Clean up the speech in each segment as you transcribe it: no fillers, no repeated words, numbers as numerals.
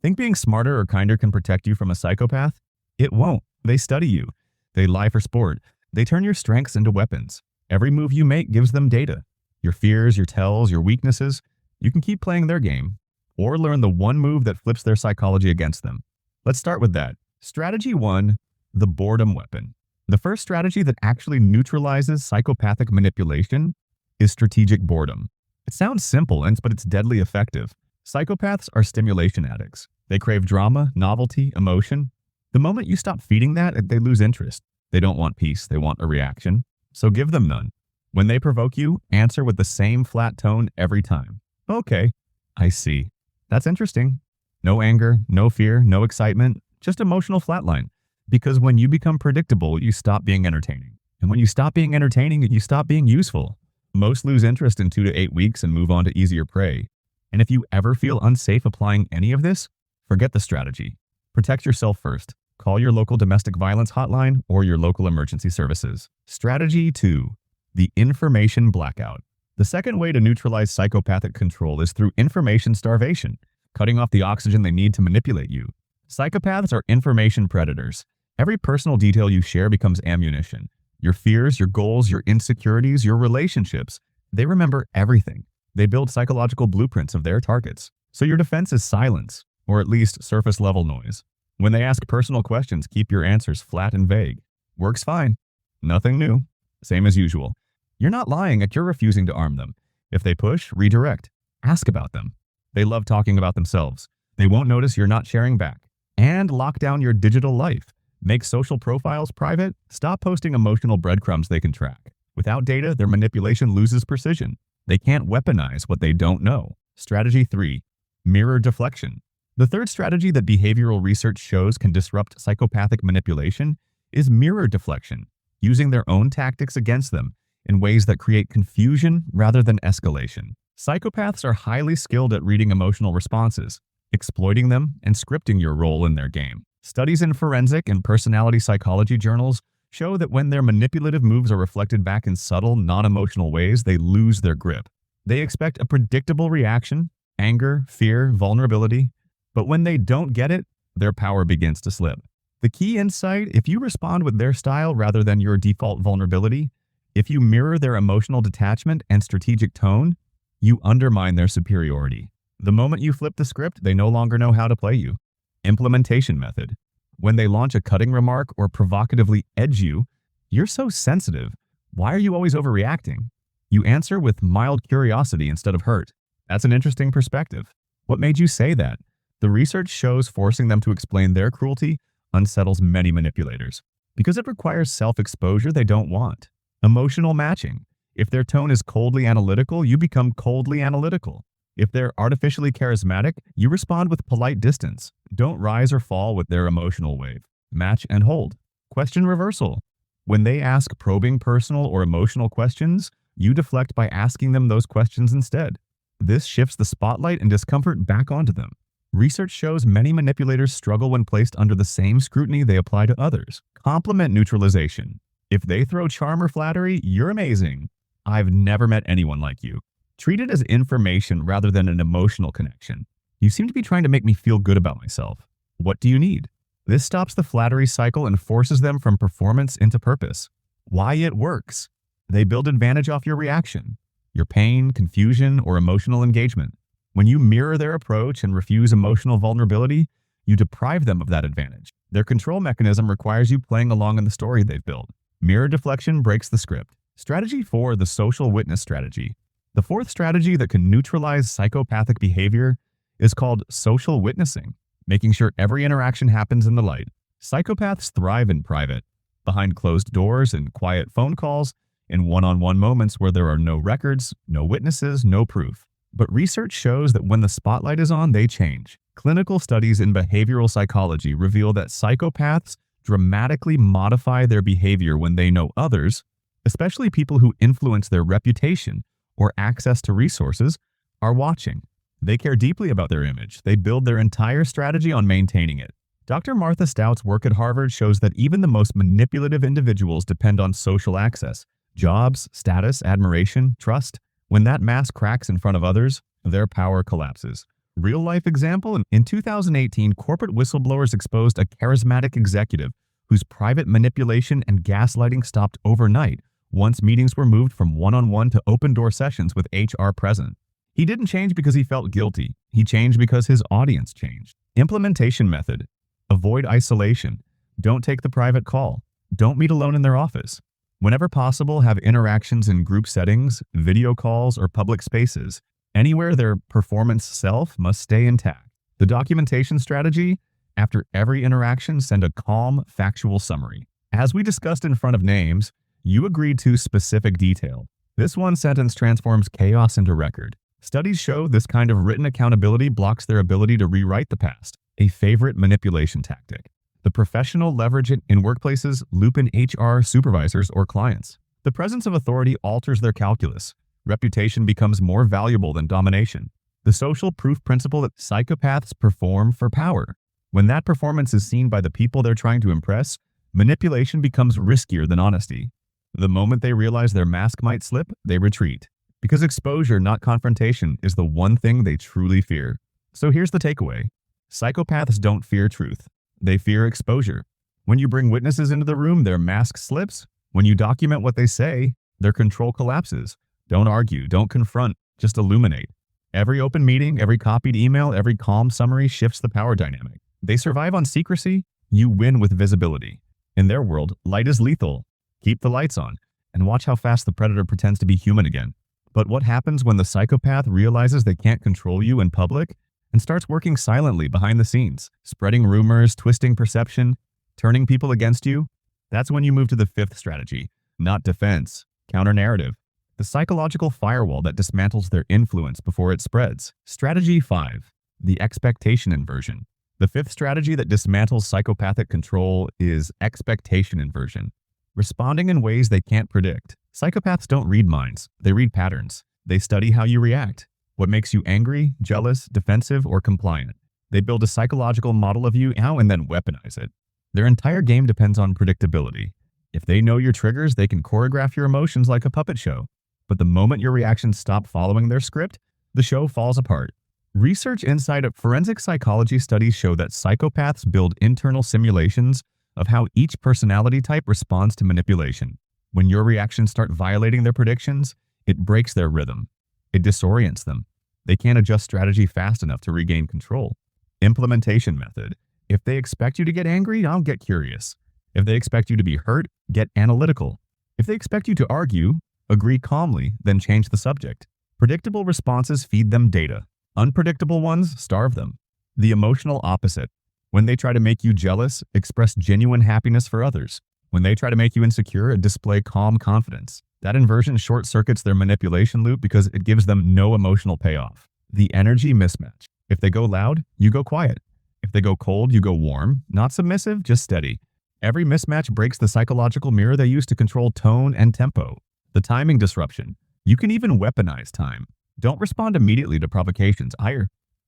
Think being smarter or kinder can protect you from a psychopath? It won't. They study you. They lie for sport. They turn your strengths into weapons. Every move you make gives them data. Your fears, your tells, your weaknesses. You can keep playing their game, or learn the one move that flips their psychology against them. Let's start with that. Strategy 1, the boredom weapon. The first strategy that actually neutralizes psychopathic manipulation is strategic boredom. It sounds simple, but it's deadly effective. Psychopaths are stimulation addicts. They crave drama, novelty, emotion. The moment you stop feeding that, they lose interest. They don't want peace, they want a reaction. So give them none. When they provoke you, answer with the same flat tone every time. Okay, I see. That's interesting. No anger, no fear, no excitement, just emotional flatline. Because when you become predictable, you stop being entertaining. And when you stop being entertaining, you stop being useful. Most lose interest in 2 to 8 weeks and move on to easier prey. And if you ever feel unsafe applying any of this, forget the strategy. Protect yourself first. Call your local domestic violence hotline or your local emergency services. Strategy 2, the information blackout. The second way to neutralize psychopathic control is through information starvation, cutting off the oxygen they need to manipulate you. Psychopaths are information predators. Every personal detail you share becomes ammunition. Your fears, your goals, your insecurities, your relationships. They remember everything. They build psychological blueprints of their targets. So your defense is silence, or at least surface-level noise. When they ask personal questions, keep your answers flat and vague. Works fine. Nothing new. Same as usual. You're not lying, you're refusing to arm them. If they push, redirect. Ask about them. They love talking about themselves. They won't notice you're not sharing back. And lock down your digital life. Make social profiles private. Stop posting emotional breadcrumbs they can track. Without data, their manipulation loses precision. They can't weaponize what they don't know. Strategy 3, mirror deflection. The third strategy that behavioral research shows can disrupt psychopathic manipulation is mirror deflection, using their own tactics against them in ways that create confusion rather than escalation. Psychopaths are highly skilled at reading emotional responses, exploiting them, and scripting your role in their game. Studies in forensic and personality psychology journals show that when their manipulative moves are reflected back in subtle, non-emotional ways, they lose their grip. They expect a predictable reaction, anger, fear, vulnerability, but when they don't get it, their power begins to slip. The key insight, if you respond with their style rather than your default vulnerability, if you mirror their emotional detachment and strategic tone, you undermine their superiority. The moment you flip the script, they no longer know how to play you. Implementation method. When they launch a cutting remark or provocatively edge you, you're so sensitive. Why are you always overreacting? You answer with mild curiosity instead of hurt. That's an interesting perspective. What made you say that? The research shows forcing them to explain their cruelty unsettles many manipulators because it requires self-exposure they don't want. Emotional matching. If their tone is coldly analytical, you become coldly analytical. If they're artificially charismatic, you respond with polite distance. Don't rise or fall with their emotional wave. Match and hold. Question reversal. When they ask probing personal or emotional questions, you deflect by asking them those questions instead. This shifts the spotlight and discomfort back onto them. Research shows many manipulators struggle when placed under the same scrutiny they apply to others. Compliment neutralization. If they throw charm or flattery, you're amazing. I've never met anyone like you. Treat it as information rather than an emotional connection. You seem to be trying to make me feel good about myself. What do you need? This stops the flattery cycle and forces them from performance into purpose. Why it works. They build advantage off your reaction, your pain, confusion, or emotional engagement. When you mirror their approach and refuse emotional vulnerability, you deprive them of that advantage. Their control mechanism requires you playing along in the story they've built. Mirror deflection breaks the script. Strategy 4, the social witness strategy. The fourth strategy that can neutralize psychopathic behavior is called social witnessing, making sure every interaction happens in the light. Psychopaths thrive in private, behind closed doors and quiet phone calls, in one-on-one moments where there are no records, no witnesses, no proof. But research shows that when the spotlight is on, they change. Clinical studies in behavioral psychology reveal that psychopaths dramatically modify their behavior when they know others, especially people who influence their reputation or access to resources, are watching. They care deeply about their image. They build their entire strategy on maintaining it. Dr. Martha Stout's work at Harvard shows that even the most manipulative individuals depend on social access, jobs, status, admiration, trust. When that mask cracks in front of others, their power collapses. Real-life example, in 2018, corporate whistleblowers exposed a charismatic executive whose private manipulation and gaslighting stopped overnight once meetings were moved from one-on-one to open-door sessions with HR present. He didn't change because he felt guilty. He changed because his audience changed. Implementation method. Avoid isolation. Don't take the private call. Don't meet alone in their office. Whenever possible, have interactions in group settings, video calls, or public spaces. Anywhere their performance self must stay intact. The documentation strategy: after every interaction, send a calm, factual summary. As we discussed in front of names, you agreed to specific detail. This one sentence transforms chaos into record. Studies show this kind of written accountability blocks their ability to rewrite the past. A favorite manipulation tactic. The professional leverage it in workplaces, loop in HR supervisors or clients. The presence of authority alters their calculus. Reputation becomes more valuable than domination. The social proof principle that psychopaths perform for power. When that performance is seen by the people they're trying to impress, manipulation becomes riskier than honesty. The moment they realize their mask might slip, they retreat. Because exposure, not confrontation, is the one thing they truly fear. So here's the takeaway. Psychopaths don't fear truth. They fear exposure. When you bring witnesses into the room, their mask slips. When you document what they say, their control collapses. Don't argue, don't confront, just illuminate. Every open meeting, every copied email, every calm summary shifts the power dynamic. They survive on secrecy, you win with visibility. In their world, light is lethal. Keep the lights on, and watch how fast the predator pretends to be human again. But what happens when the psychopath realizes they can't control you in public and starts working silently behind the scenes, spreading rumors, twisting perception, turning people against you? That's when you move to the fifth strategy, not defense, counter-narrative. The psychological firewall that dismantles their influence before it spreads. Strategy 5. The expectation inversion. The fifth strategy that dismantles psychopathic control is expectation inversion. Responding in ways they can't predict. Psychopaths don't read minds, they read patterns. They study how you react, what makes you angry, jealous, defensive, or compliant. They build a psychological model of you now and then weaponize it. Their entire game depends on predictability. If they know your triggers, they can choreograph your emotions like a puppet show. But the moment your reactions stop following their script, the show falls apart. Research inside of forensic psychology studies show that psychopaths build internal simulations of how each personality type responds to manipulation. When your reactions start violating their predictions, it breaks their rhythm. It disorients them. They can't adjust strategy fast enough to regain control. Implementation method. If they expect you to get angry, I'll get curious. If they expect you to be hurt, get analytical. If they expect you to argue, agree calmly, then change the subject. Predictable responses feed them data. Unpredictable ones starve them. The emotional opposite. When they try to make you jealous, express genuine happiness for others. When they try to make you insecure, display calm confidence. That inversion short-circuits their manipulation loop because it gives them no emotional payoff. The energy mismatch. If they go loud, you go quiet. If they go cold, you go warm. Not submissive, just steady. Every mismatch breaks the psychological mirror they use to control tone and tempo. The timing disruption. You can even weaponize time. Don't respond immediately to provocations.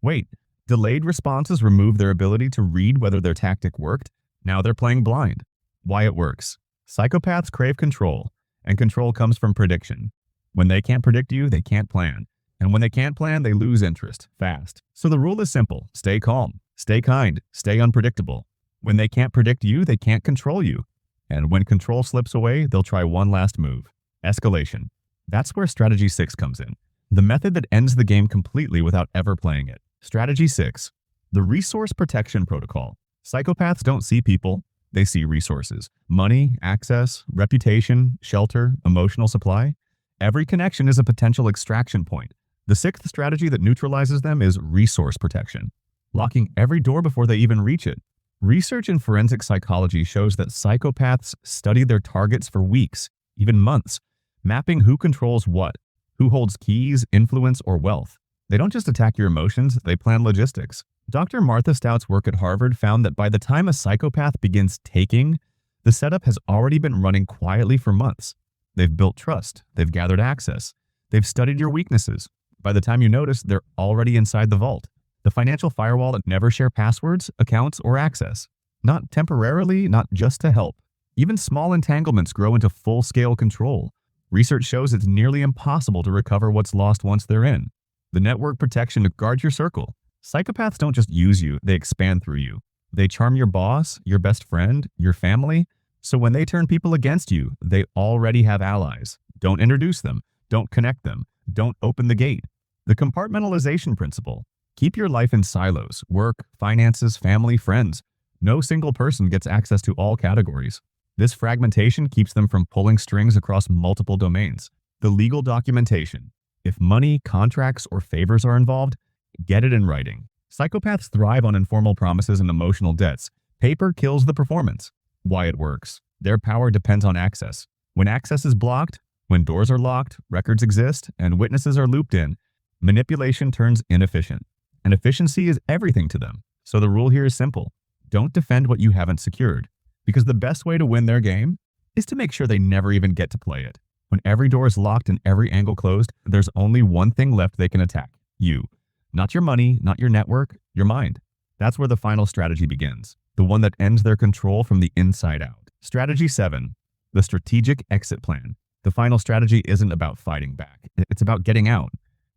Wait. Delayed responses remove their ability to read whether their tactic worked. Now they're playing blind. Why it works. Psychopaths crave control, and control comes from prediction. When they can't predict you, they can't plan. And when they can't plan, they lose interest, fast. So the rule is simple. Stay calm, stay kind, stay unpredictable. When they can't predict you, they can't control you. And when control slips away, they'll try one last move. Escalation. That's where strategy 6 comes in. The method that ends the game completely without ever playing it. Strategy 6. The resource protection protocol. Psychopaths don't see people. They see resources. Money, access, reputation, shelter, emotional supply. Every connection is a potential extraction point. The sixth strategy that neutralizes them is resource protection. Locking every door before they even reach it. Research in forensic psychology shows that psychopaths study their targets for weeks, even months, mapping who controls what, who holds keys, influence, or wealth. They don't just attack your emotions, they plan logistics. Dr. Martha Stout's work at Harvard found that by the time a psychopath begins taking, the setup has already been running quietly for months. They've built trust, they've gathered access, they've studied your weaknesses. By the time you notice, they're already inside the vault. The financial firewall that never share passwords, accounts, or access. Not temporarily, not just to help. Even small entanglements grow into full-scale control. Research shows it's nearly impossible to recover what's lost once they're in. The network protection to guard your circle. Psychopaths don't just use you, they expand through you. They charm your boss, your best friend, your family. So when they turn people against you, they already have allies. Don't introduce them. Don't connect them. Don't open the gate. The compartmentalization principle. Keep your life in silos: work, finances, family, friends. No single person gets access to all categories. This fragmentation keeps them from pulling strings across multiple domains. The legal documentation. If money, contracts, or favors are involved, get it in writing. Psychopaths thrive on informal promises and emotional debts. Paper kills the performance. Why it works. Their power depends on access. When access is blocked, when doors are locked, records exist, and witnesses are looped in, manipulation turns inefficient. And efficiency is everything to them. So the rule here is simple. Don't defend what you haven't secured, because the best way to win their game is to make sure they never even get to play it. When every door is locked and every angle closed, there's only one thing left they can attack: you. Not your money, not your network, your mind. That's where the final strategy begins, the one that ends their control from the inside out. Strategy 7, the strategic exit plan. The final strategy isn't about fighting back. It's about getting out.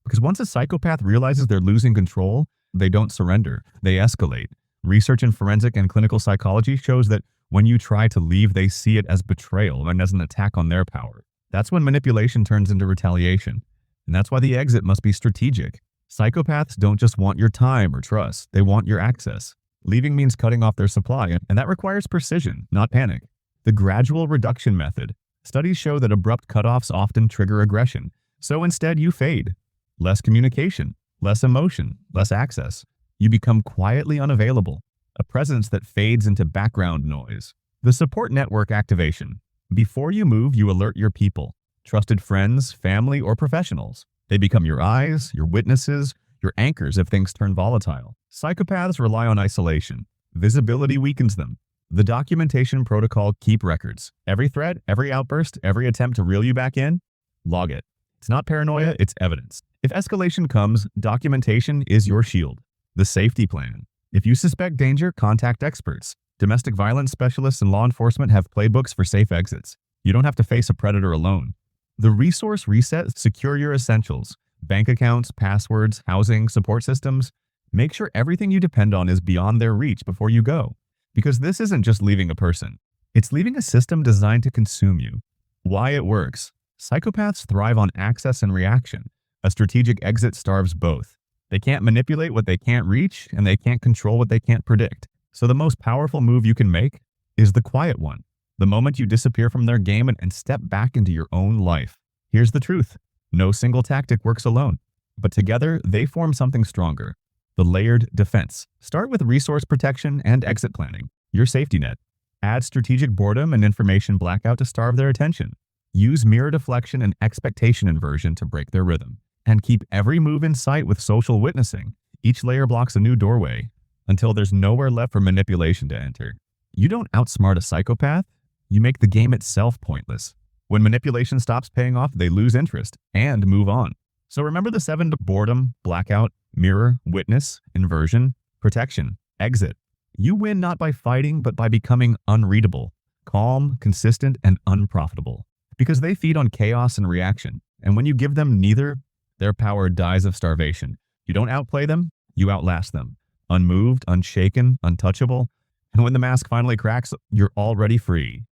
Because once a psychopath realizes they're losing control, they don't surrender. They escalate. Research in forensic and clinical psychology shows that when you try to leave, they see it as betrayal and as an attack on their power. That's when manipulation turns into retaliation. And that's why the exit must be strategic. Psychopaths don't just want your time or trust. They want your access. Leaving means cutting off their supply, and that requires precision, not panic. The gradual reduction method. Studies show that abrupt cutoffs often trigger aggression. So instead, you fade. Less communication, less emotion, less access. You become quietly unavailable, a presence that fades into background noise. The support network activation. Before you move, you alert your people, trusted friends, family, or professionals. They become your eyes, your witnesses, your anchors if things turn volatile. Psychopaths rely on isolation. Visibility weakens them. The documentation protocol: keep records. Every threat, every outburst, every attempt to reel you back in, log it. It's not paranoia, it's evidence. If escalation comes, documentation is your shield. The safety plan. If you suspect danger, contact experts. Domestic violence specialists and law enforcement have playbooks for safe exits. You don't have to face a predator alone. The resource reset. Secure your essentials. Bank accounts, passwords, housing, support systems. Make sure everything you depend on is beyond their reach before you go. Because this isn't just leaving a person. It's leaving a system designed to consume you. Why it works. Psychopaths thrive on access and reaction. A strategic exit starves both. They can't manipulate what they can't reach, and they can't control what they can't predict. So the most powerful move you can make is the quiet one. The moment you disappear from their game and step back into your own life. Here's the truth. No single tactic works alone. But together, they form something stronger. The layered defense. Start with resource protection and exit planning, your safety net. Add strategic boredom and information blackout to starve their attention. Use mirror deflection and expectation inversion to break their rhythm. And keep every move in sight with social witnessing. Each layer blocks a new doorway until there's nowhere left for manipulation to enter. You don't outsmart a psychopath, you make the game itself pointless. When manipulation stops paying off, they lose interest and move on. So remember the 7: boredom, blackout, mirror, witness, inversion, protection, exit. You win not by fighting, but by becoming unreadable, calm, consistent, and unprofitable. Because they feed on chaos and reaction. And when you give them neither, their power dies of starvation. You don't outplay them, you outlast them. Unmoved, unshaken, untouchable. And when the mask finally cracks, you're already free.